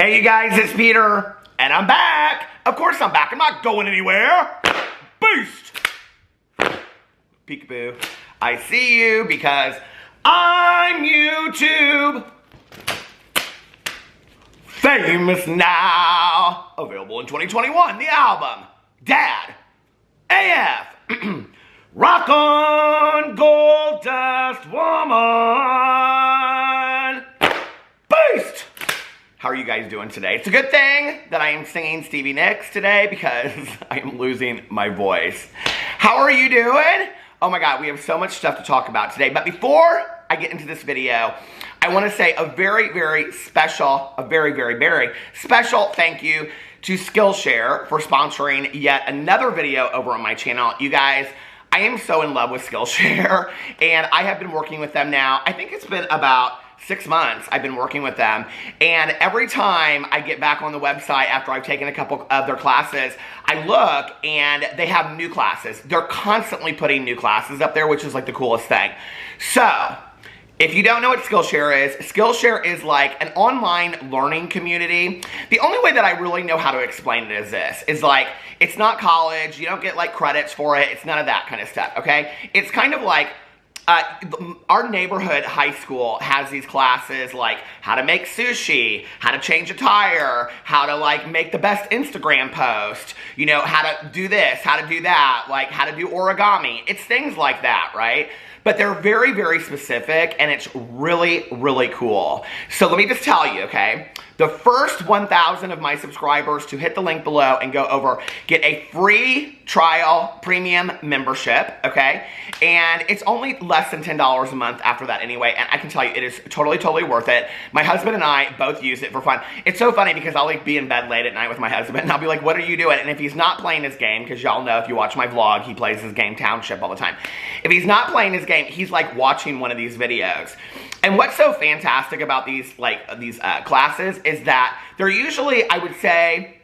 Hey you guys, it's Peter, and I'm back. Of course I'm back. I'm not going anywhere. Boost. Peekaboo. I see you because I'm YouTube famous now. Available in 2021. The album, Dad, AF, Rock on Gold Dust Woman. Boost. How are you guys doing today? It's a good thing that I am singing Stevie Nicks today because I am losing my voice. How are you doing? Oh my God, we have so much stuff to talk about today. But before I get into this video, I want to say a very special thank you to Skillshare for sponsoring yet another video over on my channel. You guys, I am so in love with Skillshare, and I have been working with them now. I think it's been about 6 months I've been working with them, and every time I get back on the website after I've taken a couple of their classes, I look and they have new classes. They're constantly putting new classes up there, which is like the coolest thing. So, if you don't know what Skillshare is like an online learning community. The only way that I really know how to explain it is this, is like, it's not college, you don't get like credits for it, it's none of that kind of stuff, okay? It's kind of like, our neighborhood high school has these classes like how to make sushi, how to change a tire, how to like make the best Instagram post, you know, how to do this, how to do that, like how to do origami. It's things like that, right? But they're very specific, and it's really cool. So let me just tell you, okay? The first 1,000 of my subscribers to hit the link below and go over, get a free trial premium membership, okay? And it's only less than $10 a month after that anyway, and I can tell you, it is totally worth it. My husband and I both use it for fun. It's so funny because I'll like be in bed late at night with my husband, and I'll be like, what are you doing? And if he's not playing his game, because y'all know if you watch my vlog, he plays his game Township all the time. If he's not playing his game, he's like watching one of these videos. And what's so fantastic about these classes is that they're usually, I would say,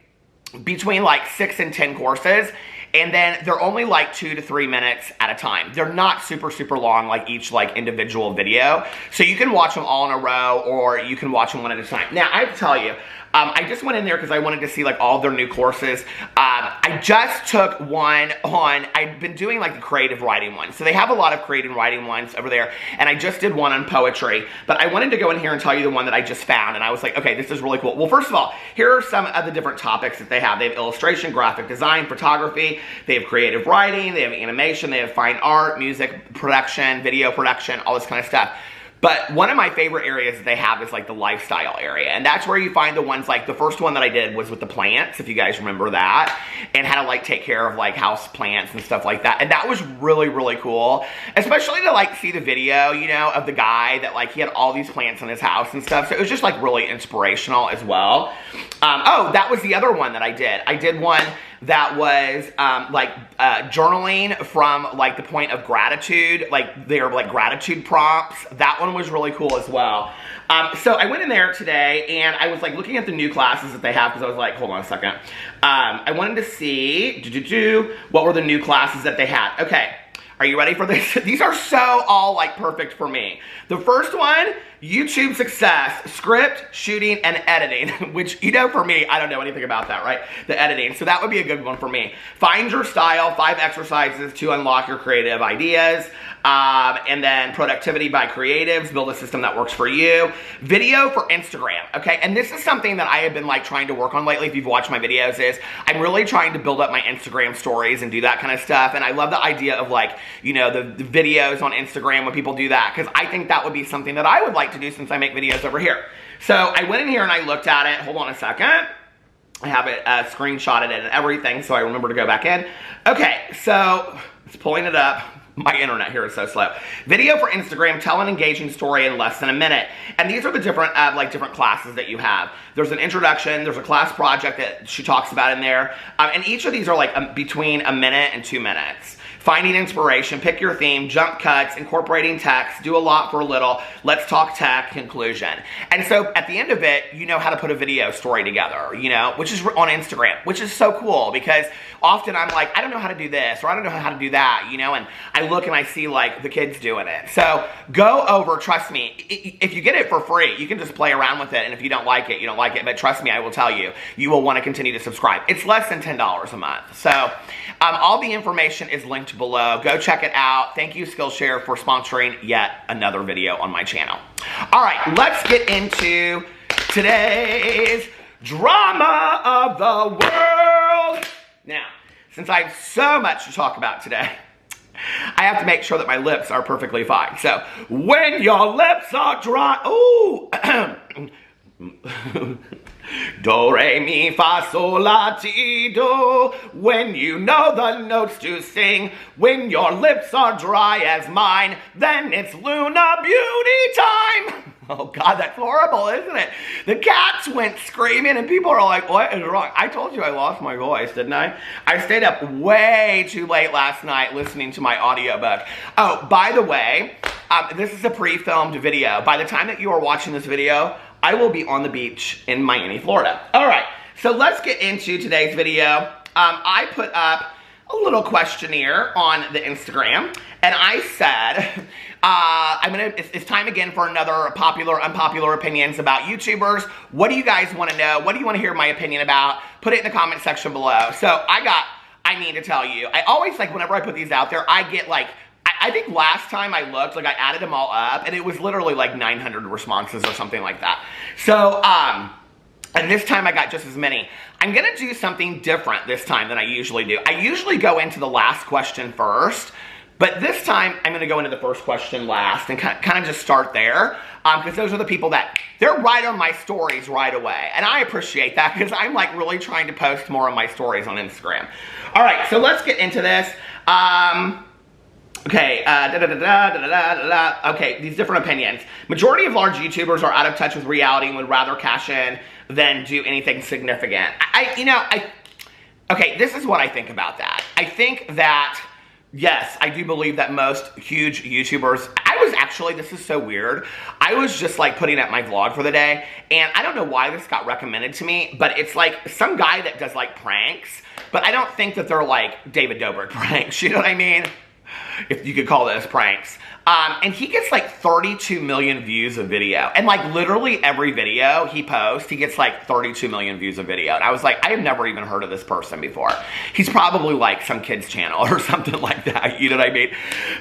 between like 6 and 10 courses, and then they're only like 2 to 3 minutes at a time. They're not super long like each like individual video. So you can watch them all in a row, or you can watch them one at a time. Now, I have to tell you, I just went in there because I wanted to see like all of their new courses. I just took one on, I've been doing like the creative writing one. So they have a lot of creative writing ones over there, and I just did one on poetry. But I wanted to go in here and tell you the one that I just found, and I was like, okay, this is really cool. Well, first of all, here are some of the different topics that they have. They have illustration, graphic design, photography, they have creative writing, they have animation, they have fine art, music production, video production, all this kind of stuff. But one of my favorite areas that they have is like the lifestyle area. And that's where you find the ones like, the first one that I did was with the plants, if you guys remember that. And how to like take care of like house plants and stuff like that. And that was really cool. Especially to like see the video, you know, of the guy that like, he had all these plants in his house and stuff. So it was just like really inspirational as well. Oh, that was the other one that I did. I did one that was journaling from like the point of gratitude, like their like gratitude prompts. That one was really cool as well. So I went in there today and I was like looking at the new classes that they have, because I was like, hold on a second. I wanted to see what were the new classes that they had. Okay. Are you ready for this? These are so all like perfect for me. The first one, YouTube success, script, shooting, and editing, which, you know, for me, I don't know anything about that, right? The editing, so that would be a good one for me. Find your style, 5 exercises to unlock your creative ideas, and then productivity by creatives, build a system that works for you. Video for Instagram, okay? And this is something that I have been like trying to work on lately, if you've watched my videos, is I'm really trying to build up my Instagram stories and do that kind of stuff, and I love the idea of like, you know, the videos on Instagram when people do that, because I think that would be something that I would like to do since I make videos over here. So I went in here and I looked at it. Hold on a second. I have it screenshotted and everything, so I remember to go back in. Okay, so it's pulling it up. My internet here is so slow. Video for Instagram, tell an engaging story in less than a minute. And these are the different different classes that you have. There's an introduction, there's a class project that she talks about in there. And each of these are like between a minute and 2 minutes. finding inspiration, pick your theme, jump cuts, incorporating text, do a lot for a little, let's talk tech, conclusion. And so at the end of it, you know how to put a video story together, you know, which is on Instagram, which is so cool because often I'm like, I don't know how to do this or I don't know how to do that, you know, and I look and I see like the kids doing it. So go over, trust me, if you get it for free, you can just play around with it, and if you don't like it, you don't like it, but trust me, I will tell you, you will want to continue to subscribe. It's less than $10 a month. So all the information is linked below. Go check it out. Thank you, Skillshare, for sponsoring yet another video on my channel. All right, let's get into today's drama of the world. Now, since I have so much to talk about today, I have to make sure that my lips are perfectly fine. So, when your lips are dry, ooh, do, re, mi, fa, sol, la, ti, do. When you know the notes to sing, when your lips are dry as mine, then it's Luna Beauty time. Oh God, that's horrible, isn't it? The cats went screaming and people are like, what is wrong? I told you I lost my voice, didn't I? I stayed up way too late last night listening to my audiobook. Oh, by the way, this is a pre-filmed video. By the time that you are watching this video, I will be on the beach in Miami, Florida. All right, so let's get into today's video. I put up a little questionnaire on the Instagram, and I said, it's time again for another popular, unpopular opinions about YouTubers. What do you guys want to know? What do you want to hear my opinion about? Put it in the comment section below. So I need to tell you, I always, like, whenever I put these out there, I get, like, I think last time I looked, like, I added them all up, and it was literally, like, 900 responses or something like that. So, and this time I got just as many. I'm going to do something different this time than I usually do. I usually go into the last question first, but this time I'm going to go into the first question last and kind of just start there, because those are the people that, they're right on my stories right away. And I appreciate that because I'm, like, really trying to post more of my stories on Instagram. All right, so let's get into this. Okay, okay, these different opinions. Majority of large YouTubers are out of touch with reality and would rather cash in than do anything significant. Okay, this is what I think about that. I think that, yes, I do believe that most huge YouTubers, this is so weird. I was just, like, putting up my vlog for the day, and I don't know why this got recommended to me, but it's, like, some guy that does, like, pranks, but I don't think that they're, like, David Dobrik pranks, you know what I mean? If you could call those pranks. And he gets like 32 million views a video. And like literally every video he posts, he gets like 32 million views a video. And I was like, I have never even heard of this person before. He's probably like some kid's channel or something like that. You know what I mean?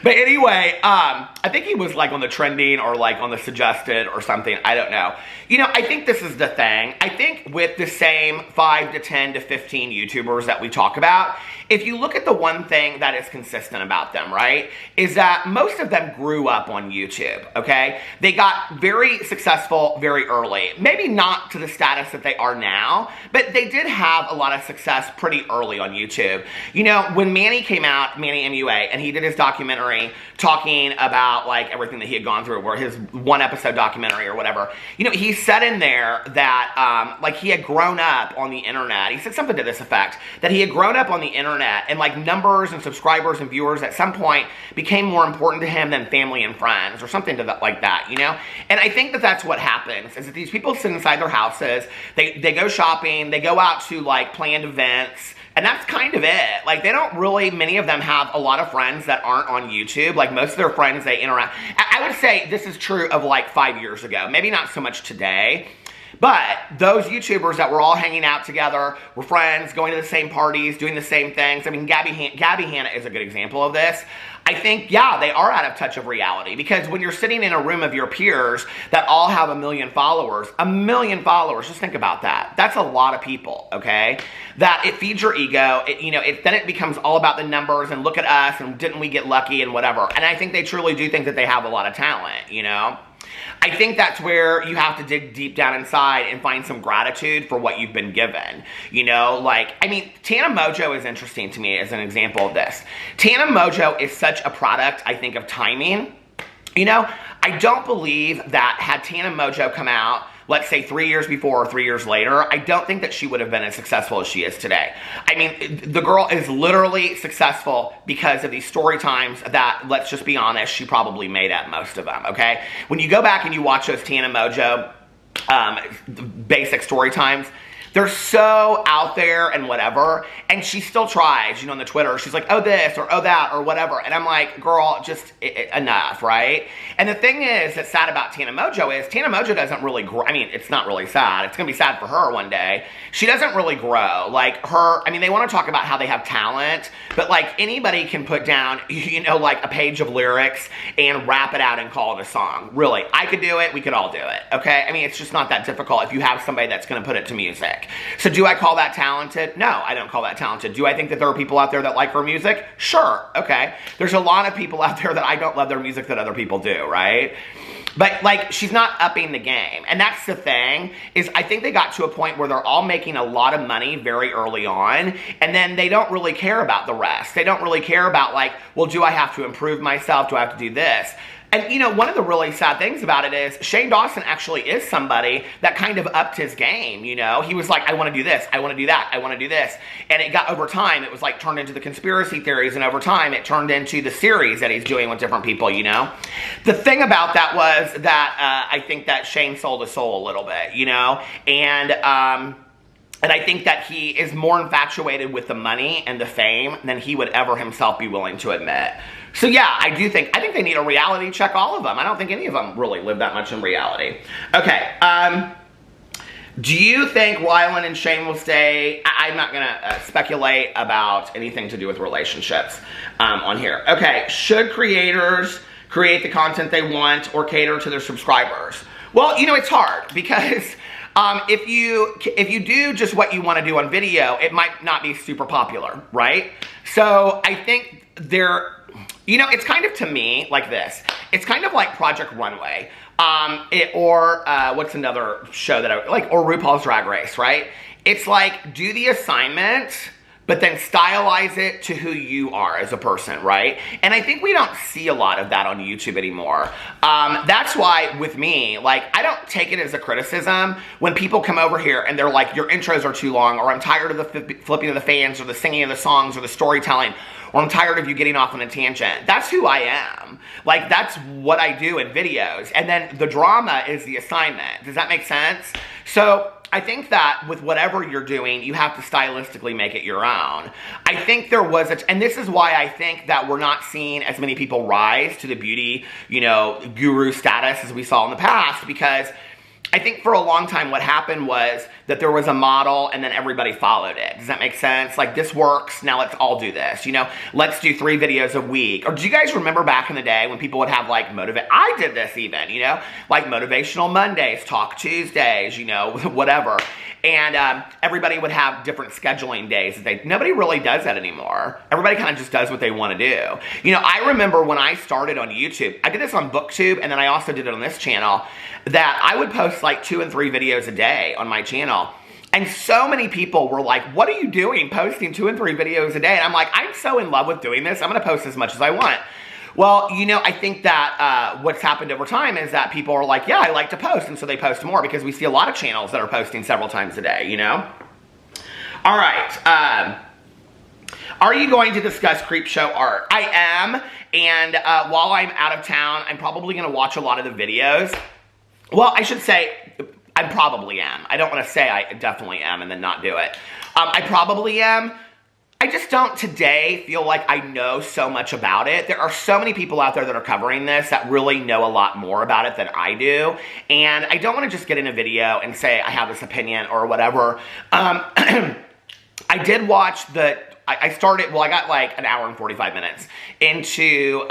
But anyway, I think he was like on the trending or like on the suggested or something. I don't know. You know, I think this is the thing. I think with the same 5 to 10 to 15 YouTubers that we talk about, if you look at the one thing that is consistent about them, right, is that most of them grew up on YouTube, okay? They got very successful very early. Maybe not to the status that they are now, but they did have a lot of success pretty early on YouTube. You know, when Manny came out, Manny MUA, and he did his documentary talking about like everything that he had gone through, or his 1-episode documentary or whatever, you know, he said in there that like he had grown up on the internet. He said something to this effect, that he had grown up on the internet and like numbers and subscribers and viewers at some point became more important to him than family and friends or something to that, like that, you know? And I think that that's what happens, is that these people sit inside their houses, they go shopping, they go out to like planned events, and that's kind of it. Like, they don't really, many of them have a lot of friends that aren't on YouTube. Like, most of their friends, they interact. I would say this is true of like 5 years ago. Maybe not so much today. But those YouTubers that were all hanging out together, were friends, going to the same parties, doing the same things. I mean, Gabby Hanna is a good example of this. I think, yeah, they are out of touch of reality, because when you're sitting in a room of your peers that all have 1 million followers, just think about that. That's a lot of people, okay? That it feeds your ego, then it becomes all about the numbers and look at us and didn't we get lucky and whatever. And I think they truly do think that they have a lot of talent, you know? I think that's where you have to dig deep down inside and find some gratitude for what you've been given. You know, like, I mean, Tana Mongeau is interesting to me as an example of this. Tana Mongeau is such a product, I think, of timing. You know, I don't believe that had Tana Mongeau come out let's say 3 years before or 3 years later, I don't think that she would have been as successful as she is today. I mean, the girl is literally successful because of these story times that, let's just be honest, she probably made at most of them, okay? When you go back and you watch those Tana Mongeau basic story times, they're so out there and whatever, and she still tries, you know, on the Twitter. She's like, oh this, or oh that, or whatever. And I'm like, girl, just enough, right? And the thing is that's sad about Tana Mongeau is Tana Mongeau doesn't really grow. I mean, it's not really sad. It's going to be sad for her one day. She doesn't really grow. Like her, I mean, they want to talk about how they have talent, but like anybody can put down, you know, like a page of lyrics and rap it out and call it a song. Really, I could do it. We could all do it, okay? I mean, it's just not that difficult if you have somebody that's going to put it to music. So do I call that talented? No, I don't call that talented. Do I think that there are people out there that like her music? Sure, okay. There's a lot of people out there that I don't love their music that other people do, right? But like, she's not upping the game. And that's the thing, is I think they got to a point where they're all making a lot of money very early on, and then they don't really care about the rest. They don't really care about like, well, do I have to improve myself? Do I have to do this? And, you know, one of the really sad things about it is Shane Dawson actually is somebody that kind of upped his game, you know? He was like, I want to do this, I want to do that, I want to do this. And it got, over time, it was like turned into the conspiracy theories, and over time it turned into the series that he's doing with different people, you know? The thing about that was that I think that Shane sold his soul a little bit, you know? And I think that he is more infatuated with the money and the fame than he would ever himself be willing to admit. So yeah, I think they need a reality check, all of them. I don't think any of them really live that much in reality. Okay, do you think Rylan and Shane will stay? I'm not gonna speculate about anything to do with relationships on here. Okay, should creators create the content they want or cater to their subscribers? Well, you know, it's hard because if you do just what you want to do on video, it might not be super popular, right? So I think you know, it's kind of, to me, like this. It's kind of like Project Runway, or what's another show that I like, or RuPaul's Drag Race, right? It's like, do the assignment, but then stylize it to who you are as a person, right? And I think we don't see a lot of that on YouTube anymore. That's why, with me, like, I don't take it as a criticism when people come over here and they're like, your intros are too long, or I'm tired of the flipping of the fans, or the singing of the songs, or the storytelling, or I'm tired of you getting off on a tangent. That's who I am. Like, that's what I do in videos. And then the drama is the assignment. Does that make sense? So I think that with whatever you're doing, you have to stylistically make it your own. I think there was and this is why I think that we're not seeing as many people rise to the beauty, you know, guru status as we saw in the past, because I think for a long time what happened was that there was a model and then everybody followed it. Does that make sense? Like, this works, now let's all do this, you know? Let's do 3 videos a week. Or do you guys remember back in the day when people would have like I did this even, you know? Like Motivational Mondays, Talk Tuesdays, you know, whatever. And everybody would have different scheduling days. Nobody really does that anymore. Everybody kind of just does what they want to do. You know, I remember when I started on YouTube, I did this on BookTube, and then I also did it on this channel, that I would post like 2 and 3 videos a day on my channel. And so many people were like, what are you doing posting 2 and 3 videos a day? And I'm like, I'm so in love with doing this, I'm going to post as much as I want. Well, you know, I think that what's happened over time is that people are like, yeah, I like to post, and so they post more, because we see a lot of channels that are posting several times a day, you know? All right, are you going to discuss Creepshow Art? I am, and while I'm out of town, I'm probably going to watch a lot of the videos. Well, I should say, I probably am. I don't want to say I definitely am and then not do it. I probably am. I just don't today feel like I know so much about it. There are so many people out there that are covering this that really know a lot more about it than I do. And I don't want to just get in a video and say I have this opinion or whatever. I did watch I started, well, I got like an hour and 45 minutes into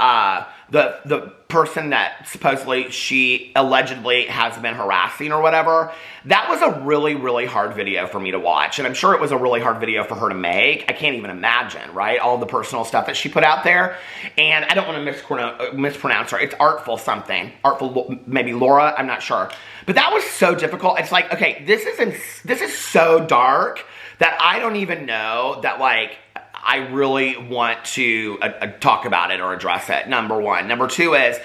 the person that supposedly she allegedly has been harassing or whatever. That was a really, really hard video for me to watch. And I'm sure it was a really hard video for her to make. I can't even imagine, right? All the personal stuff that she put out there. And I don't want to mispronounce her. It's Artful something. Artful, maybe Laura, I'm not sure. But that was so difficult. It's like, okay, this is so dark that I don't even know that, like, I really want to talk about it or address it, number one. Number two is,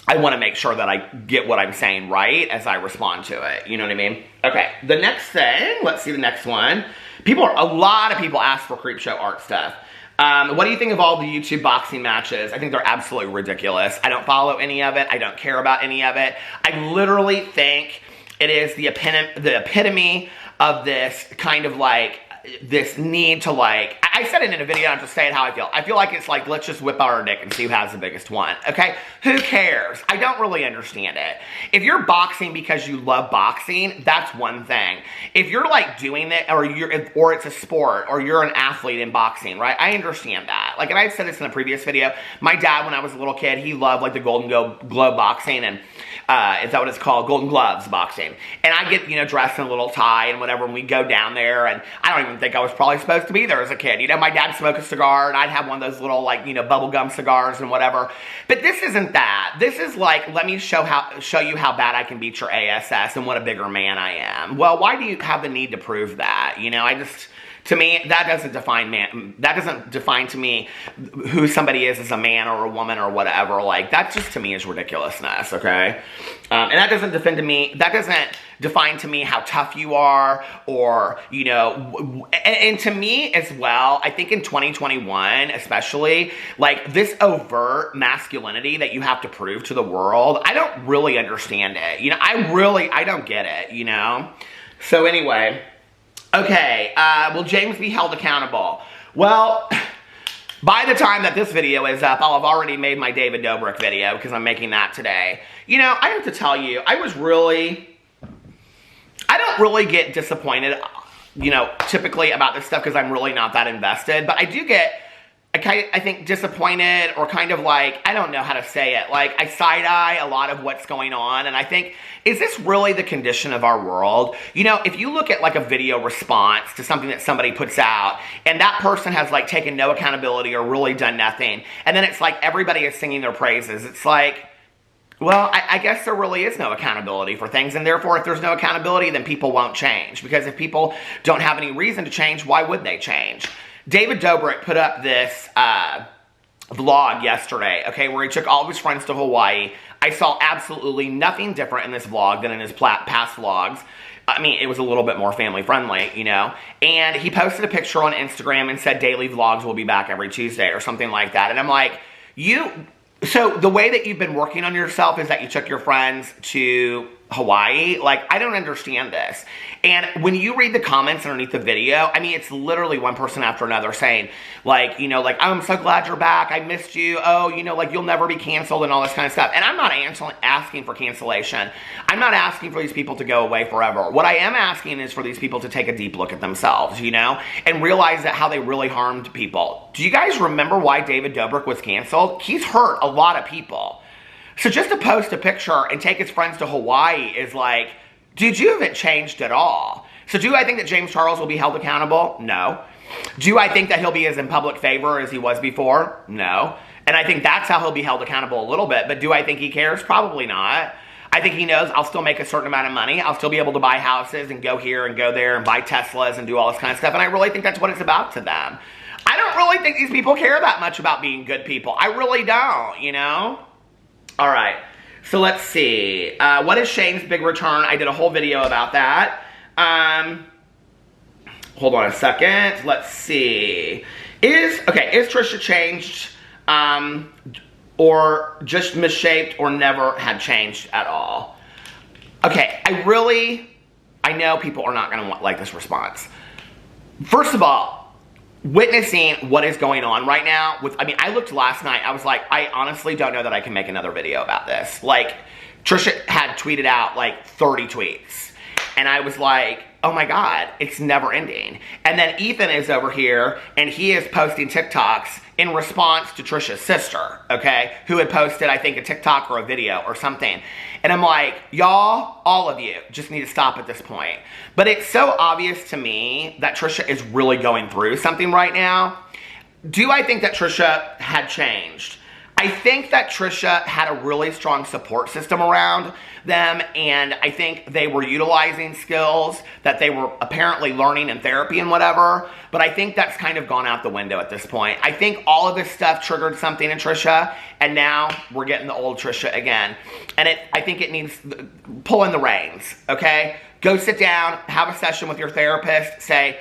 I want to make sure that I get what I'm saying right as I respond to it. You know what I mean? Okay, the next thing, let's see the next one. A lot of people ask for Creepshow Art stuff. What do you think of all the YouTube boxing matches? I think they're absolutely ridiculous. I don't follow any of it. I don't care about any of it. I literally think it is the epitome of this kind of like, this need to like, I said it in a video, I'm just saying how I feel. I feel like it's like, let's just whip out our dick and see who has the biggest one, okay? Who cares? I don't really understand it. If you're boxing because you love boxing, that's one thing. If you're like doing it, or it's a sport, or you're an athlete in boxing, right? I understand that. Like, and I've said this in a previous video, my dad, when I was a little kid, he loved like the Golden Globe boxing, and is that what it's called? Golden Gloves boxing. And I get, you know, dressed in a little tie and whatever, and we go down there, and I don't even think I was probably supposed to be there as a kid. You know, my dad smoked a cigar, and I'd have one of those little, like, you know, bubblegum cigars and whatever. But this isn't that. This is like, let me show you how bad I can beat your ass and what a bigger man I am. Well, why do you have the need to prove that? You know, to me, that doesn't define to me who somebody is as a man or a woman or whatever. Like, that just to me is ridiculousness, okay? And that doesn't define to me how tough you are, or, you know, and to me as well, I think in 2021, especially, like, this overt masculinity that you have to prove to the world, I don't really understand it. You know, I don't get it, you know? So anyway, okay, will James be held accountable? Well, by the time that this video is up, I'll have already made my David Dobrik video, because I'm making that today. You know, I have to tell you, I don't really get disappointed, you know, typically about this stuff, because I'm really not that invested, but I do get, I think, disappointed, or kind of like, I don't know how to say it, like, I side-eye a lot of what's going on, and I think, is this really the condition of our world? You know, if you look at like a video response to something that somebody puts out, and that person has like taken no accountability or really done nothing, and then it's like everybody is singing their praises, it's like, well, I guess there really is no accountability for things, and therefore if there's no accountability, then people won't change, because if people don't have any reason to change, why would they change? David Dobrik put up this vlog yesterday, okay, where he took all of his friends to Hawaii. I saw absolutely nothing different in this vlog than in his past vlogs. I mean, it was a little bit more family friendly, you know, and he posted a picture on Instagram and said daily vlogs will be back every Tuesday or something like that, and I'm like, so the way that you've been working on yourself is that you took your friends to Hawaii? Like, I don't understand this. And when you read the comments underneath the video, I mean, it's literally one person after another saying, like, you know, like, I'm so glad you're back, I missed you, oh, you know, like, you'll never be canceled and all this kind of stuff. And I'm not asking for cancellation. I'm not asking for these people to go away forever. What I am asking is for these people to take a deep look at themselves, you know, and realize that how they really harmed people. Do you guys remember why David Dobrik was canceled? He's hurt a lot of people. So just to post a picture and take his friends to Hawaii is like, dude, you haven't changed at all. So do I think that James Charles will be held accountable? No. Do I think that he'll be as in public favor as he was before? No. And I think that's how he'll be held accountable a little bit. But do I think he cares? Probably not. I think he knows I'll still make a certain amount of money. I'll still be able to buy houses and go here and go there and buy Teslas and do all this kind of stuff. And I really think that's what it's about to them. I don't really think these people care that much about being good people. I really don't, you know? All right, so let's see. What is Shane's big return? I did a whole video about that. Hold on a second. Let's see. Is Trisha changed, or just misshaped, or never had changed at all? Okay, I know people are not going to like this response. First of all, witnessing what is going on right now I looked last night, I was like, I honestly don't know that I can make another video about this. Like, Trisha had tweeted out like 30 tweets, and I was like, oh my God, it's never ending. And then Ethan is over here, and he is posting TikToks in response to Trisha's sister, okay, who had posted, I think, a TikTok or a video or something. And I'm like, y'all, all of you, just need to stop at this point. But it's so obvious to me that Trisha is really going through something right now. Do I think that Trisha had changed? I think that Trisha had a really strong support system around them, and I think they were utilizing skills that they were apparently learning in therapy and whatever, but I think that's kind of gone out the window at this point. I think all of this stuff triggered something in Trisha, and now we're getting the old Trisha again. And I think it needs pulling the reins, okay? Go sit down, have a session with your therapist, say,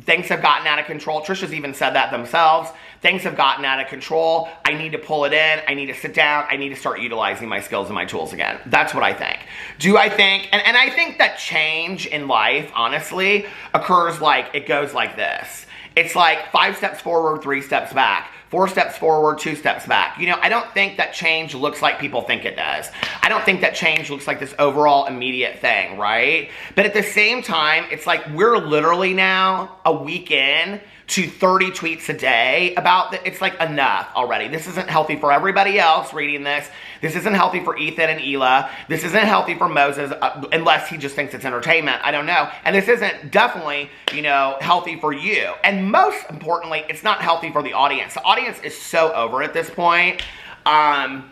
things have gotten out of control. Trisha's even said that themselves. Things have gotten out of control. I need to pull it in. I need to sit down. I need to start utilizing my skills and my tools again. That's what I think. Do I think, and I think that change in life, honestly, occurs like, it goes like this. It's like 5 steps forward, 3 steps back. 4 steps forward, 2 steps back. You know, I don't think that change looks like people think it does. I don't think that change looks like this overall immediate thing, right? But at the same time, it's like we're literally now a week in to 30 tweets a day about that. It's like enough already. This isn't healthy for everybody else reading this. This isn't healthy for Ethan and Hila. This isn't healthy for Moses, unless he just thinks it's entertainment. I don't know. And this isn't definitely, you know, healthy for you. And most importantly, it's not healthy for the audience. The audience is so over at this point. I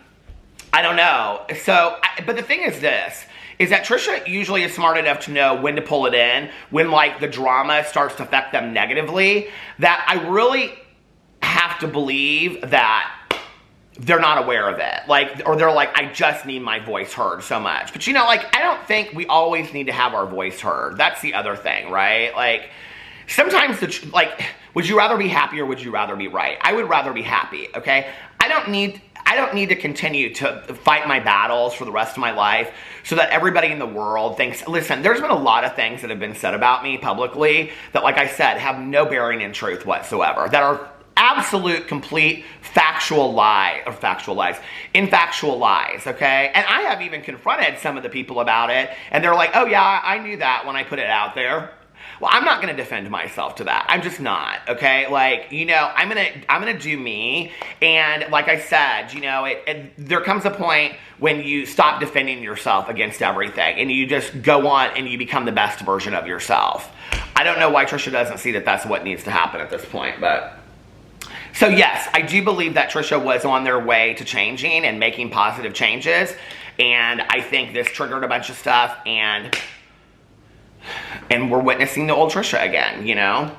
don't know. So, but the thing is this, is that Trisha usually is smart enough to know when to pull it in, when like the drama starts to affect them negatively, that I really have to believe that they're not aware of it. Like, or they're like, I just need my voice heard so much. But you know, like, I don't think we always need to have our voice heard. That's the other thing, right? Like, sometimes, would you rather be happy or would you rather be right? I would rather be happy, okay? I don't need to continue to fight my battles for the rest of my life so that everybody in the world thinks, listen, there's been a lot of things that have been said about me publicly that, like I said, have no bearing in truth whatsoever, that are absolute, complete, infactual lies, okay? And I have even confronted some of the people about it, and they're like, oh yeah, I knew that when I put it out there. Well, I'm not going to defend myself to that. I'm just not, okay? Like, you know, I'm gonna do me, and like I said, you know, there comes a point when you stop defending yourself against everything, and you just go on and you become the best version of yourself. I don't know why Trisha doesn't see that that's what needs to happen at this point, but... So yes, I do believe that Trisha was on their way to changing and making positive changes, and I think this triggered a bunch of stuff, and we're witnessing the old Trisha again, you know?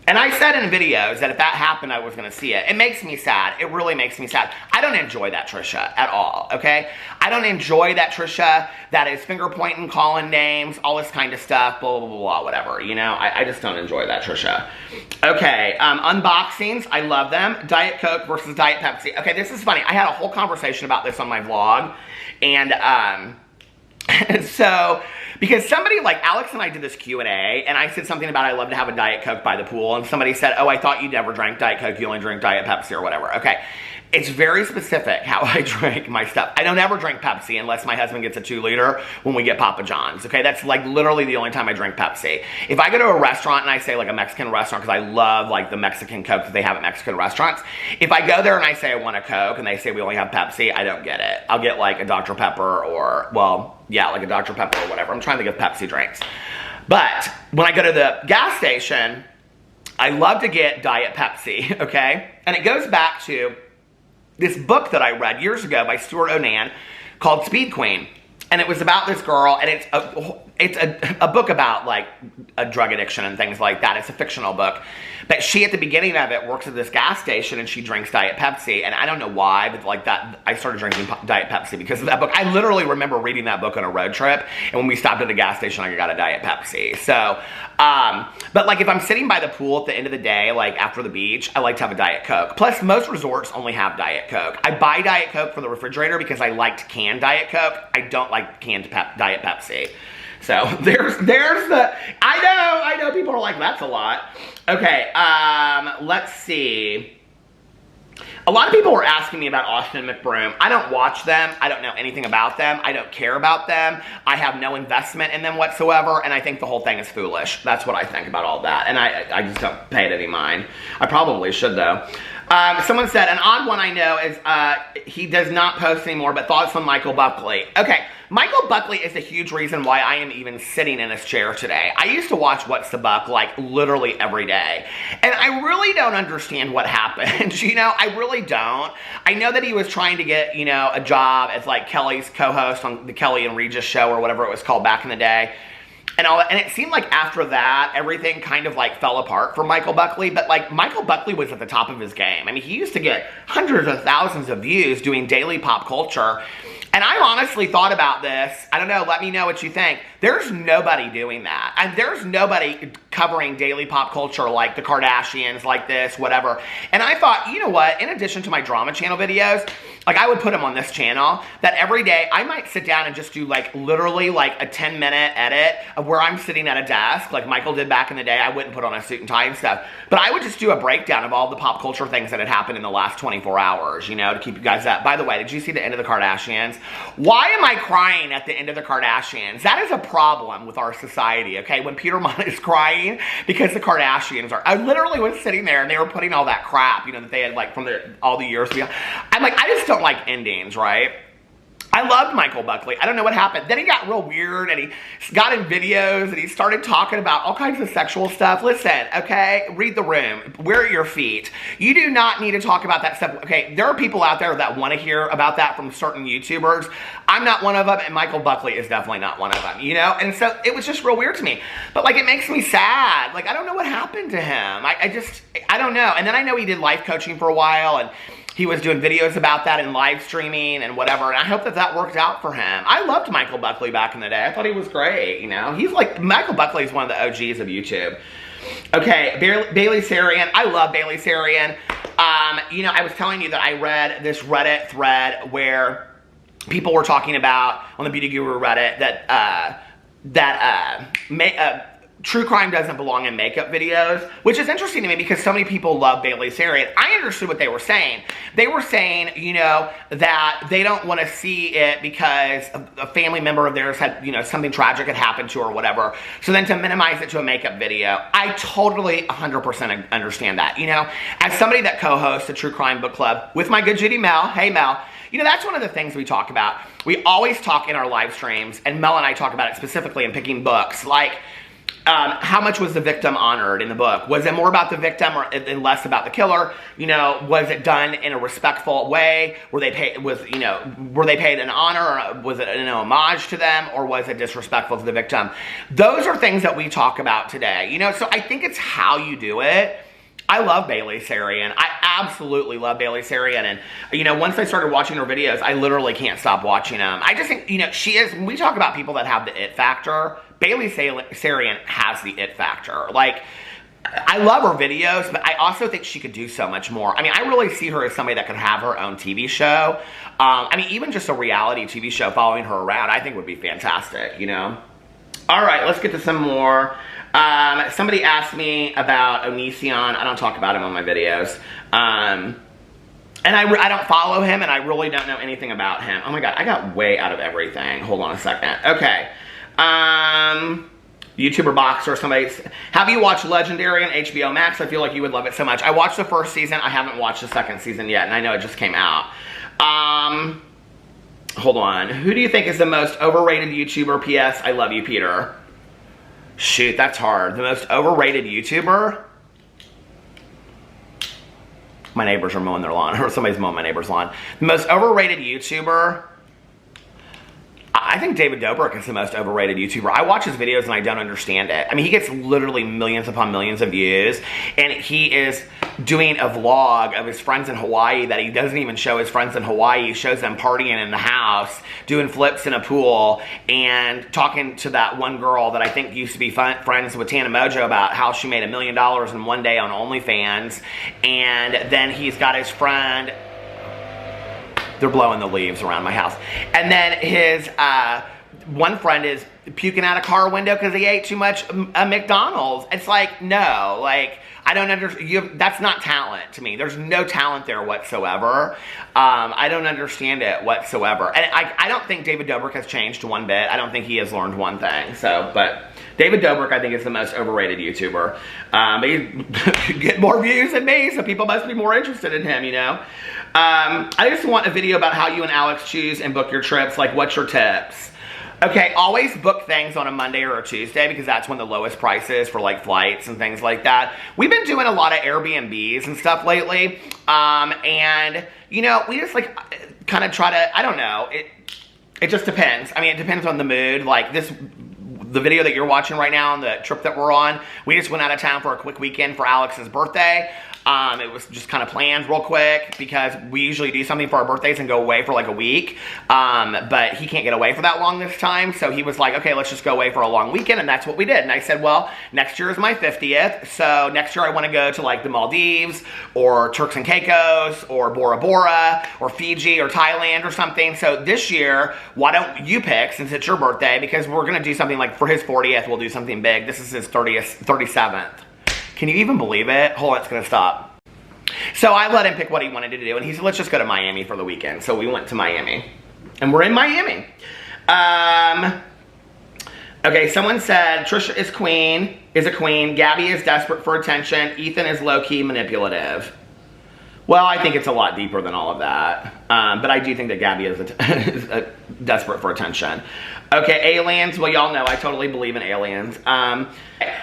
And I said in videos that if that happened, I was going to see it. It makes me sad. It really makes me sad. I don't enjoy that Trisha at all, okay? I don't enjoy that Trisha that is finger-pointing, calling names, all this kind of stuff, blah, blah, blah, blah, whatever, you know? I just don't enjoy that Trisha. Okay, unboxings. I love them. Diet Coke versus Diet Pepsi. Okay, this is funny. I had a whole conversation about this on my vlog, and so... Because somebody, like Alex and I did this Q&A, and I said something about I love to have a Diet Coke by the pool, and somebody said, oh, I thought you never drank Diet Coke, you only drink Diet Pepsi or whatever. Okay, it's very specific how I drink my stuff. I don't ever drink Pepsi unless my husband gets a 2-liter when we get Papa John's, okay? That's like literally the only time I drink Pepsi. If I go to a restaurant, and I say like a Mexican restaurant, because I love like the Mexican Coke that they have at Mexican restaurants, if I go there and I say I want a Coke, and they say we only have Pepsi, I don't get it. I'll get like a Dr. Pepper or, well... yeah, like a Dr. Pepper or whatever. I'm trying to get Pepsi drinks. But when I go to the gas station, I love to get Diet Pepsi, okay? And it goes back to this book that I read years ago by Stuart Onan called Speed Queen. And it was about this girl, and it's a book about like a drug addiction and things like that. It's a fictional book. But she, at the beginning of it, works at this gas station and she drinks Diet Pepsi. And I don't know why, but like that, I started drinking Diet Pepsi because of that book. I literally remember reading that book on a road trip. And when we stopped at a gas station, I got a Diet Pepsi. So, but like if I'm sitting by the pool at the end of the day, like after the beach, I like to have a Diet Coke. Plus, most resorts only have Diet Coke. I buy Diet Coke for the refrigerator because I liked canned Diet Coke. I don't like canned Diet Pepsi. So there's the, I know people are like, that's a lot. Okay, let's see. A lot of people were asking me about Austin and McBroom. I don't watch them. I don't know anything about them. I don't care about them. I have no investment in them whatsoever, and I think the whole thing is foolish. That's what I think about all that, and I just don't pay it any mind. I probably should, though. Someone said, an odd one I know is he does not post anymore, but thoughts on Michael Buckley. Okay, Michael Buckley is a huge reason why I am even sitting in this chair today. I used to watch What's the Buck like literally every day. And I really don't understand what happened. You know, I really don't. I know that he was trying to get, you know, a job as like Kelly's co-host on the Kelly and Regis show or whatever it was called back in the day. And all that. And it seemed like after that, everything kind of like fell apart for Michael Buckley. But like Michael Buckley was at the top of his game. I mean, he used to get hundreds of thousands of views doing daily pop culture. And I honestly thought about this. I don't know, let me know what you think. There's nobody doing that. And there's nobody covering daily pop culture like the Kardashians, like this, whatever. And I thought, you know what, in addition to my drama channel videos, like I would put them on this channel, that every day I might sit down and just do like literally like a 10-minute edit of where I'm sitting at a desk, like Michael did back in the day. I wouldn't put on a suit and tie and stuff. But I would just do a breakdown of all the pop culture things that had happened in the last 24 hours, you know, to keep you guys up. By the way, did you see the end of the Kardashians? Why am I crying at the end of the Kardashians? That is a problem with our society, okay? When Peter Monn is crying because the Kardashians are... I literally was sitting there and they were putting all that crap, you know, that they had like from all the years behind. I'm like, I just don't like endings, right? I loved Michael Buckley. I don't know what happened. Then he got real weird and he got in videos and he started talking about all kinds of sexual stuff. Listen, okay, read the room. Where are your feet? You do not need to talk about that stuff. Okay, there are people out there that want to hear about that from certain YouTubers. I'm not one of them, and Michael Buckley is definitely not one of them, you know? And so it was just real weird to me. But like, it makes me sad. Like, I don't know what happened to him. I don't know. And then I know he did life coaching for a while, and he was doing videos about that and live streaming and whatever, and I hope that that worked out for him. I loved Michael Buckley back in the day. I thought he was great, you know? He's like, Michael Buckley is one of the OGs of YouTube. Okay, Bailey Sarian. I love Bailey Sarian. You know, I was telling you that I read this Reddit thread where people were talking about, on the Beauty Guru Reddit, that true crime doesn't belong in makeup videos, which is interesting to me because so many people love Bailey Sarian. I understood what they were saying. They were saying, you know, that they don't want to see it because a family member of theirs had, you know, something tragic had happened to her or whatever. So then to minimize it to a makeup video, I totally 100% understand that. You know, as somebody that co-hosts a true crime book club with my good Judy Mel, hey Mel, you know, that's one of the things we talk about. We always talk in our live streams, and Mel and I talk about it specifically in picking books, like, how much was the victim honored in the book? Was it more about the victim and less about the killer? You know, was it done in a respectful way? Were they paid an honor, or was it an homage to them, or was it disrespectful to the victim? Those are things that we talk about today. You know, so I think it's how you do it. I love Bailey Sarian. I absolutely love Bailey Sarian. And, you know, once I started watching her videos, I literally can't stop watching them. I just think, you know, she is, when we talk about people that have the it factor, Bailey Sarian has the it factor. Like, I love her videos, but I also think she could do so much more. I mean, I really see her as somebody that could have her own TV show. I mean, even just a reality TV show following her around, I think would be fantastic, you know? All right, let's get to some more. Somebody asked me about Onision. I don't talk about him on my videos. And I don't follow him, and I really don't know anything about him. Oh my God, I got way out of everything. Hold on a second. Okay. YouTuber Boxer, somebody. Have you watched Legendary on HBO Max? I feel like you would love it so much. I watched the first season. I haven't watched the second season yet, and I know it just came out. Hold on. Who do you think is the most overrated YouTuber? P.S. I love you, Peter. Shoot, that's hard. The most overrated YouTuber? My neighbors are mowing their lawn, or somebody's mowing my neighbor's lawn. The most overrated YouTuber? I think David Dobrik is the most overrated YouTuber. I watch his videos and I don't understand it. I mean, he gets literally millions upon millions of views, and he is doing a vlog of his friends in Hawaii that he doesn't even show his friends in Hawaii. He shows them partying in the house, doing flips in a pool, and talking to that one girl that I think used to be friends with Tana Mongeau about how she made $1 million in one day on OnlyFans. And then he's got his friend... They're blowing the leaves around my house. And then his one friend is puking out a car window because he ate too much McDonald's. It's like, no, like, I don't understand. That's not talent to me. There's no talent there whatsoever. I don't understand it whatsoever. And I don't think David Dobrik has changed one bit. I don't think he has learned one thing. So, but David Dobrik, I think, is the most overrated YouTuber. But he get more views than me, so people must be more interested in him, you know? I just want a video about how you and Alex choose and book your trips. Like, what's your tips? Okay, always book things on a Monday or a Tuesday because that's when the lowest price is for like flights and things like that. We've been doing a lot of Airbnbs and stuff lately. And, you know, we just like kind of try to, I don't know, it just depends. I mean, it depends on the mood. Like the video that you're watching right now and the trip that we're on, we just went out of town for a quick weekend for Alex's birthday. It was just kind of planned real quick because we usually do something for our birthdays and go away for like a week. But he can't get away for that long this time. So he was like, okay, let's just go away for a long weekend. And that's what we did. And I said, well, next year is my 50th. So next year I want to go to like the Maldives or Turks and Caicos or Bora Bora or Fiji or Thailand or something. So this year, why don't you pick since it's your birthday? Because we're going to do something like for his 40th, we'll do something big. This is his 37th. Can you even believe it? Hold on, it's gonna stop. So I let him pick what he wanted to do, and he said, let's just go to Miami for the weekend. So we went to Miami, and we're in Miami. Okay, someone said, Trisha is a queen. Gabby is desperate for attention. Ethan is low-key manipulative. Well, I think it's a lot deeper than all of that. But I do think that Gabby is desperate for attention. Okay, aliens. Well, y'all know I totally believe in aliens.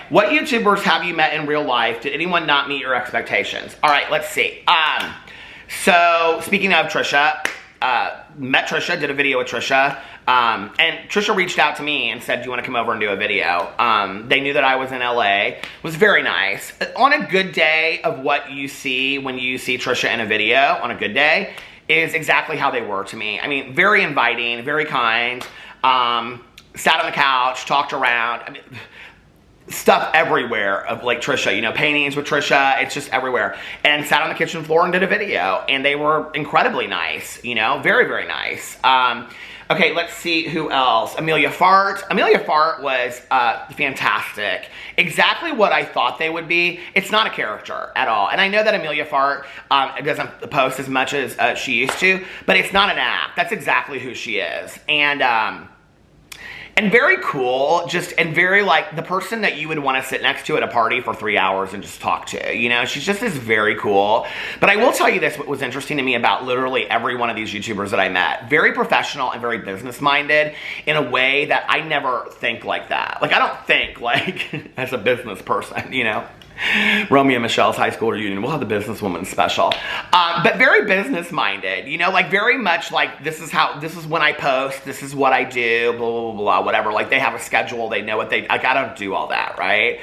What YouTubers have you met in real life? Did anyone not meet your expectations? All right, let's see. So, speaking of Trisha, met Trisha, did a video with Trisha. And Trisha reached out to me and said, do you want to come over and do a video? They knew that I was in LA. It was very nice. On a good day of what you see when you see Trisha in a video, on a good day, is exactly how they were to me. I mean, very inviting, very kind. Sat on the couch, talked around. I mean, stuff everywhere of like Trisha, you know, paintings with Trisha, it's just everywhere. And sat on the kitchen floor and did a video. And they were incredibly nice, you know, very, very nice. Okay, let's see who else. Amelia Fart. Amelia Fart was fantastic. Exactly what I thought they would be. It's not a character at all. And I know that Amelia Fart doesn't post as much as she used to, but it's not an act. That's exactly who she is. And very cool, and very like the person that you would want to sit next to at a party for 3 hours and just talk to, you know, she's just very cool. But I will tell you this, what was interesting to me about literally every one of these YouTubers that I met, very professional and very business minded in a way that I never think like that. Like I don't think like as a business person, you know. Romeo and Michelle's high school reunion, we'll have the businesswoman special. But very business minded, you know, like very much like this is when I post, this is what I do, blah, blah, blah, whatever. Like they have a schedule, they know what like I don't do all that, right?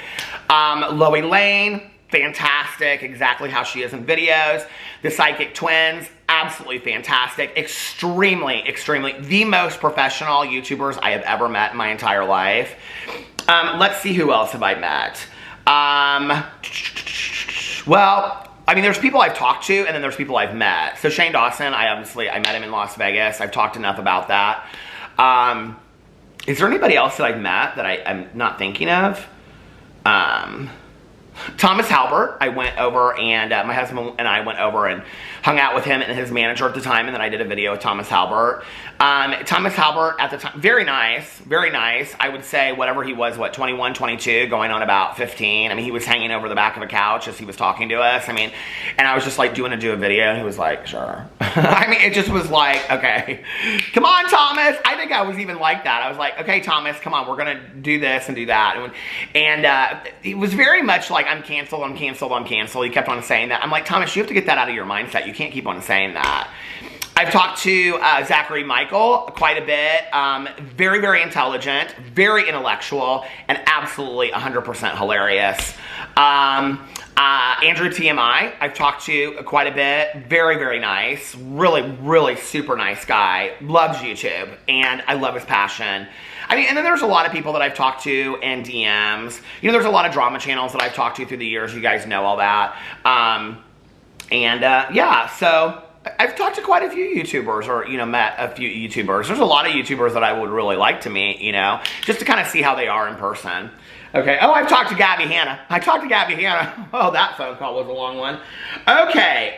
Loie Lane, fantastic, exactly how she is in videos. The Psychic Twins, absolutely fantastic, extremely, the most professional YouTubers I have ever met in my entire life. Let's see who else have I met. Well, I mean, there's people I've talked to, and then there's people I've met. So Shane Dawson, I met him in Las Vegas. I've talked enough about that. Is there anybody else that I've met that I'm not thinking of? Thomas Halbert, I went over and my husband and I went over and hung out with him and his manager at the time, and then I did a video with Thomas Halbert. Thomas Halbert at the time, very nice, very nice. I would say whatever he was, 21, 22, going on about 15. I mean, he was hanging over the back of a couch as he was talking to us. I mean, and I was just like, do you want to do a video? And he was like, sure. I mean, it just was like, okay, come on, Thomas. I think I was even like that. I was like, okay, Thomas, come on, we're going to do this and do that. And it was very much like, I'm canceled, I'm canceled, I'm canceled. He kept on saying that. I'm like, Thomas, you have to get that out of your mindset. You can't keep on saying that. I've talked to Zachary Michael quite a bit. Very, very intelligent, very intellectual, and absolutely 100% hilarious. Andrew TMI, I've talked to quite a bit. Very, very nice. Really, really super nice guy. Loves YouTube, and I love his passion. I mean, and then there's a lot of people that I've talked to in DMs. You know, there's a lot of drama channels that I've talked to through the years. You guys know all that. Yeah, so I've talked to quite a few YouTubers, or, you know, met a few YouTubers. There's a lot of YouTubers that I would really like to meet, you know, just to kind of see how they are in person. Okay, oh, I've talked to Gabby Hanna. I talked to Gabby Hanna. Oh, that phone call was a long one. Okay,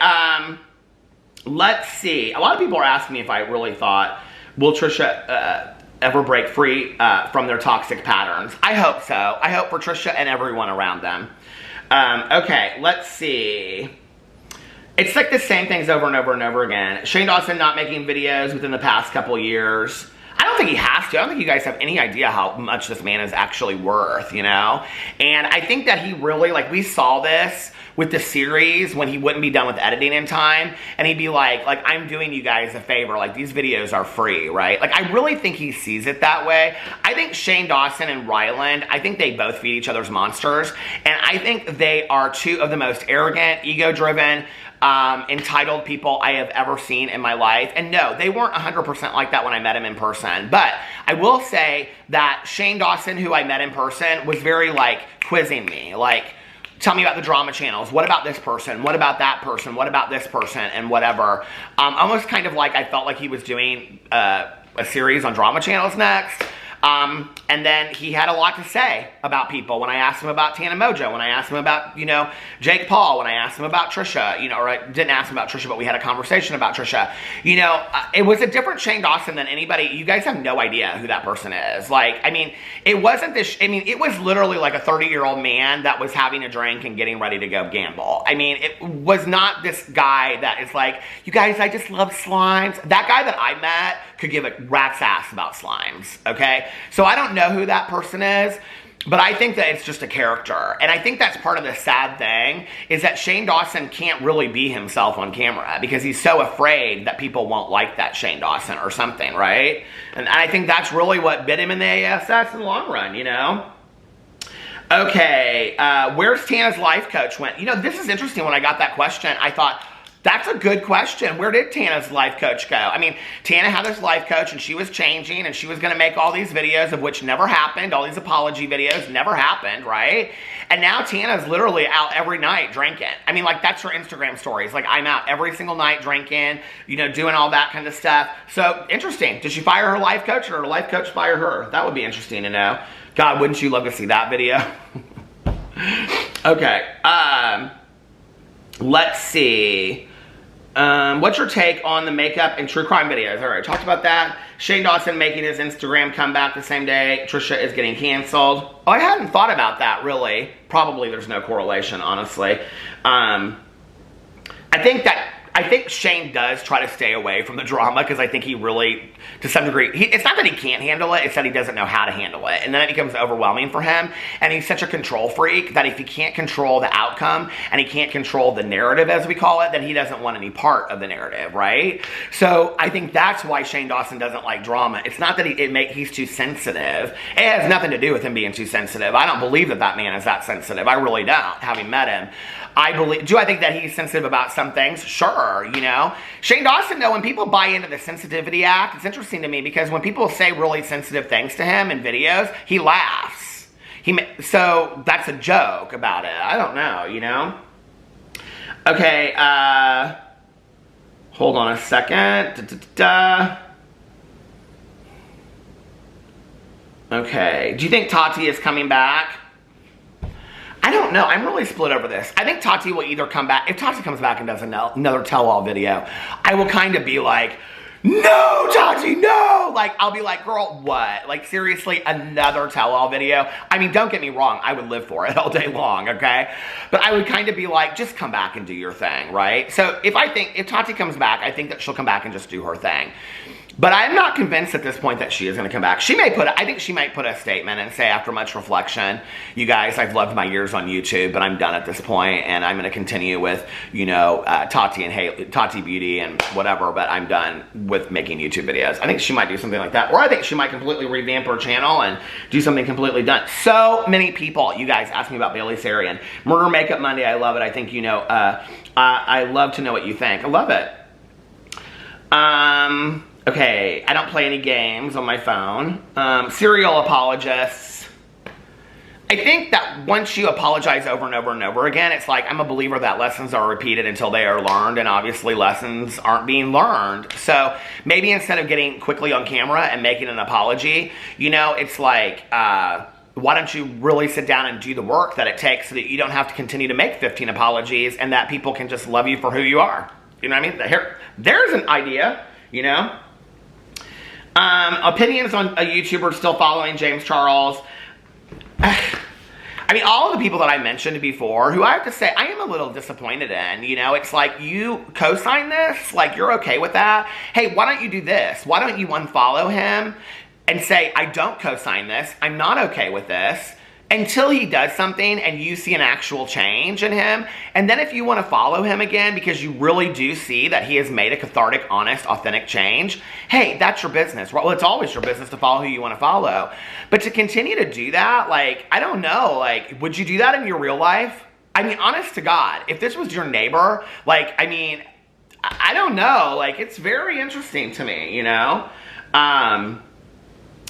let's see. A lot of people are asking me if I really thought, will Trisha ever break free from their toxic patterns? I hope so. I hope for Trisha and everyone around them. Okay, let's see. It's like the same things over and over and over again. Shane Dawson not making videos within the past couple years. I don't think he has to. I don't think you guys have any idea how much this man is actually worth, you know? And I think that he really, like, we saw this with the series when he wouldn't be done with editing in time, and he'd be like, I'm doing you guys a favor, like, these videos are free, right? Like, I really think he sees it that way. I think Shane Dawson and Ryland, I think they both feed each other's monsters, and I think they are two of the most arrogant, ego-driven, entitled people I have ever seen in my life. And no, they weren't 100% like that when I met him in person, but I will say that Shane Dawson, who I met in person, was very, like, quizzing me, like, tell me about the drama channels. What about this person? What about that person? What about this person? And whatever. Almost kind of like I felt like he was doing a series on drama channels next. And then he had a lot to say about people. When I asked him about Tana Mongeau, when I asked him about, you know, Jake Paul, when I asked him about Trisha, you know, or I didn't ask him about Trisha, but we had a conversation about Trisha. You know, it was a different Shane Dawson than anybody. You guys have no idea who that person is. Like, I mean, it wasn't this, I mean, it was literally like a 30-year-old man that was having a drink and getting ready to go gamble. I mean, it was not this guy that is like, you guys, I just love slimes. That guy that I met could give a rat's ass about slimes, okay? So I don't know who that person is, but I think that it's just a character. And I think that's part of the sad thing, is that Shane Dawson can't really be himself on camera because he's so afraid that people won't like that Shane Dawson or something, right? And I think that's really what bit him in the ASS in the long run, you know? Okay, where's Tana's life coach went? You know, this is interesting. When I got that question, I thought, that's a good question. Where did Tana's life coach go? I mean, Tana had this life coach and she was changing and she was going to make all these videos of which never happened. All these apology videos never happened, right? And now Tana's literally out every night drinking. I mean, like, that's her Instagram stories. Like, I'm out every single night drinking, you know, doing all that kind of stuff. So, interesting. Did she fire her life coach or did her life coach fire her? That would be interesting to know. God, wouldn't you love to see that video? Okay. Let's see. What's your take on the makeup and true crime videos? All right, talked about that. Shane Dawson making his Instagram comeback the same day Trisha is getting canceled. Oh, I hadn't thought about that, really. Probably there's no correlation, honestly. I think Shane does try to stay away from the drama because I think he really, to some degree, it's not that he can't handle it, it's that he doesn't know how to handle it. And then it becomes overwhelming for him. And he's such a control freak that if he can't control the outcome and he can't control the narrative, as we call it, then he doesn't want any part of the narrative, right? So I think that's why Shane Dawson doesn't like drama. It's not that he's too sensitive. It has nothing to do with him being too sensitive. I don't believe that that man is that sensitive. I really don't, having met him. Do I think that he's sensitive about some things? Sure, you know. Shane Dawson, though, when people buy into the sensitivity act, it's interesting to me because when people say really sensitive things to him in videos, he laughs. So that's a joke about it. I don't know, you know. Okay, hold on a second. Okay, do you think Tati is coming back? I don't know. I'm really split over this. I think Tati will either come back. If Tati comes back and does another tell-all video, I will kind of be like, no, Tati, no! Like, I'll be like, girl, what? Like, seriously, another tell-all video? I mean, don't get me wrong. I would live for it all day long, okay? But I would kind of be like, just come back and do your thing, right? So if Tati comes back, I think that she'll come back and just do her thing. But I'm not convinced at this point that she is going to come back. I think she might put a statement and say, after much reflection, you guys, I've loved my years on YouTube, but I'm done at this point, and I'm going to continue with, you know, Tati Beauty and whatever, but I'm done with making YouTube videos. I think she might do something like that. Or I think she might completely revamp her channel and do something completely done. So many people, you guys, ask me about Bailey Sarian. Murder Makeup Monday, I love it. I think, you know, I love to know what you think. I love it. Okay, I don't play any games on my phone. Serial apologists. I think that once you apologize over and over and over again, it's like, I'm a believer that lessons are repeated until they are learned, and obviously lessons aren't being learned. So maybe instead of getting quickly on camera and making an apology, you know, it's like, why don't you really sit down and do the work that it takes so that you don't have to continue to make 15 apologies and that people can just love you for who you are? You know what I mean? There's an idea, you know? Opinions on a YouTuber still following James Charles. I mean, all of the people that I mentioned before, who I have to say, I am a little disappointed in, you know, it's like, you co-sign this? Like, you're okay with that? Hey, why don't you do this? Why don't you unfollow him and say, I don't co-sign this, I'm not okay with this, until he does something and you see an actual change in him. And then if you want to follow him again because you really do see that he has made a cathartic, honest, authentic change, hey, that's your business. Well, it's always your business to follow who you want to follow. But to continue to do that, like, I don't know, like, would you do that in your real life? I mean, honest to God, if this was your neighbor, like, I mean, I don't know, like, it's very interesting to me, you know?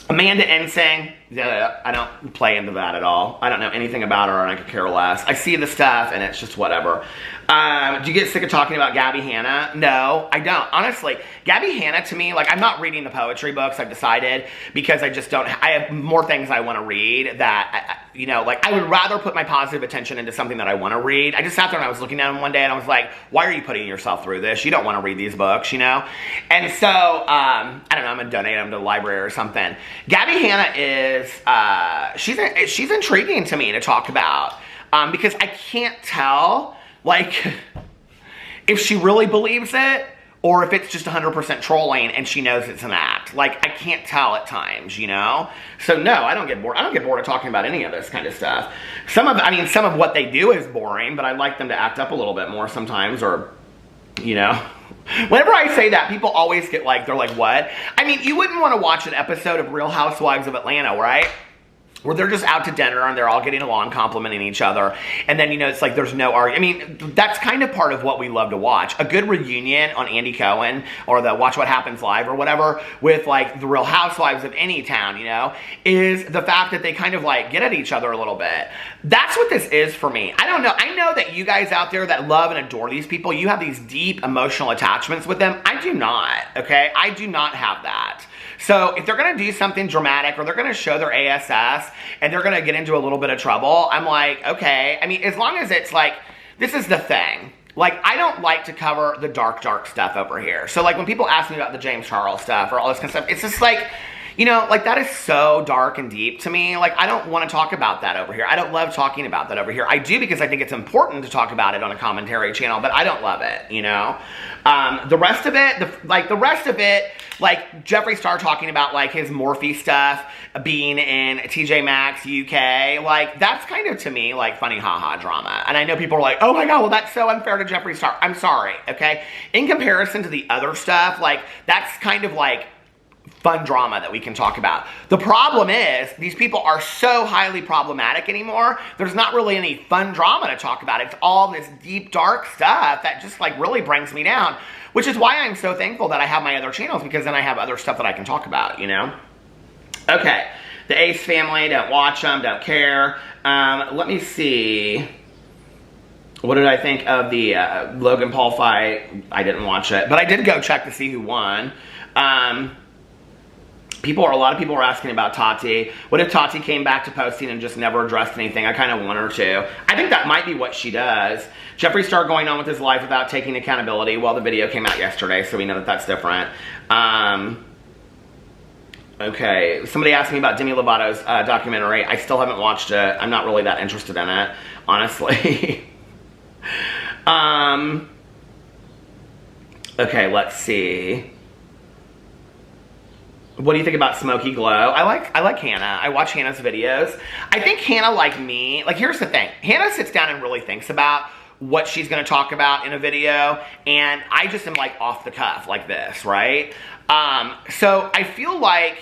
Amanda Ensing, I don't play into that at all. I don't know anything about her and I could care less. I see the stuff and it's just whatever. Do you get sick of talking about Gabby Hanna? No, I don't. Honestly, Gabby Hanna to me, like, I'm not reading the poetry books, I've decided, because I just don't, I have more things I want to read that, you know, like, I would rather put my positive attention into something that I want to read. I just sat there and I was looking at them one day and I was like, why are you putting yourself through this? You don't want to read these books, you know? And so, I don't know, I'm going to donate them to the library or something. Gabby Hanna is, she's intriguing to me to talk about, because I can't tell, like, if she really believes it or if it's just 100% trolling and she knows it's an act. Like, I can't tell at times, you know? So no, I don't get bored. I don't get bored of talking about any of this kind of stuff. Some of what they do is boring, but I like them to act up a little bit more sometimes, or, you know. Whenever I say that, people always get like, they're like, what? I mean, you wouldn't want to watch an episode of Real Housewives of Atlanta, right? Where they're just out to dinner and they're all getting along, complimenting each other. And then, you know, it's like there's no argument. I mean, that's kind of part of what we love to watch. A good reunion on Andy Cohen or the Watch What Happens Live or whatever with, like, the Real Housewives of any town, you know, is the fact that they kind of, like, get at each other a little bit. That's what this is for me. I don't know. I know that you guys out there that love and adore these people, you have these deep emotional attachments with them. I do not, okay? I do not have that. So if they're going to do something dramatic or they're going to show their ASS and they're going to get into a little bit of trouble, I'm like, okay. I mean, as long as it's like, this is the thing. Like, I don't like to cover the dark, dark stuff over here. So, like, when people ask me about the James Charles stuff or all this kind of stuff, it's just like, you know, like, that is so dark and deep to me. Like, I don't want to talk about that over here. I don't love talking about that over here. I do because I think it's important to talk about it on a commentary channel, but I don't love it, you know? The rest of it, like Jeffree Star talking about, like, his Morphe stuff being in TJ Maxx UK, like, that's kind of, to me, like, funny haha drama. And I know people are like, oh my God, well, that's so unfair to Jeffree Star. I'm sorry, okay? In comparison to the other stuff, like, that's kind of like fun drama that we can talk about. The problem is, these people are so highly problematic anymore, there's not really any fun drama to talk about. It's all this deep, dark stuff that just, like, really brings me down, which is why I'm so thankful that I have my other channels, because then I have other stuff that I can talk about, you know? Okay, the Ace family, don't watch them, don't care. Let me see. What did I think of the Logan Paul fight? I didn't watch it, but I did go check to see who won. A lot of people were asking about Tati. What if Tati came back to posting and just never addressed anything? I kind of want her to. I think that might be what she does. Jeffree Star going on with his life without taking accountability. Well, the video came out yesterday, so we know that that's different. Okay, somebody asked me about Demi Lovato's documentary. I still haven't watched it. I'm not really that interested in it, honestly. Okay, let's see. What do you think about Smoky Glow? I like Hannah. I watch Hannah's videos. I think Hannah, like me, like, here's the thing. Hannah sits down and really thinks about what she's going to talk about in a video, and I just am, like, off the cuff like this, right? So I feel like,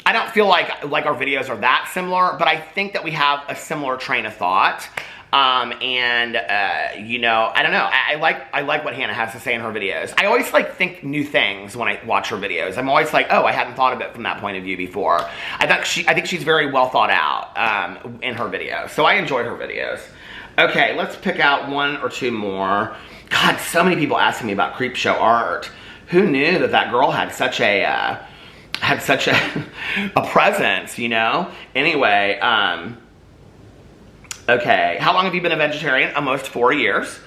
I don't feel like our videos are that similar, but I think that we have a similar train of thought. You know, I don't know. I like what Hannah has to say in her videos. I always, like, think new things when I watch her videos. I'm always like, oh, I hadn't thought of it from that point of view before. I think she's very well thought out, in her videos. So I enjoyed her videos. Okay, let's pick out one or two more. God, so many people asking me about Creepshow Art. Who knew that that girl had such a presence, you know? Anyway, okay, how long have you been a vegetarian? Almost 4 years.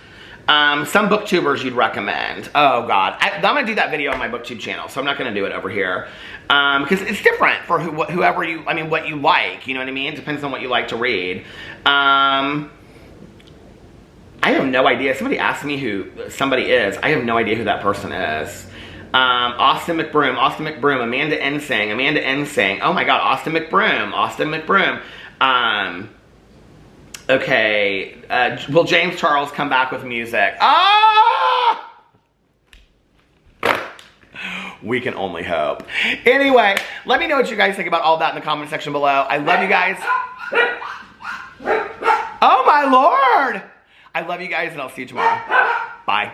Some booktubers you'd recommend. Oh God, I'm gonna do that video on my booktube channel, so I'm not gonna do it over here. Because it's different for whoever you, I mean, what you like, you know what I mean? It depends on what you like to read. I have no idea. Somebody asked me who somebody is. I have no idea who that person is. Austin McBroom, Amanda Ensing. Oh my God, Austin McBroom. Okay, will James Charles come back with music? Ah! We can only hope. Anyway, let me know what you guys think about all that in the comment section below. I love you guys. Oh my Lord! I love you guys, and I'll see you tomorrow. Bye.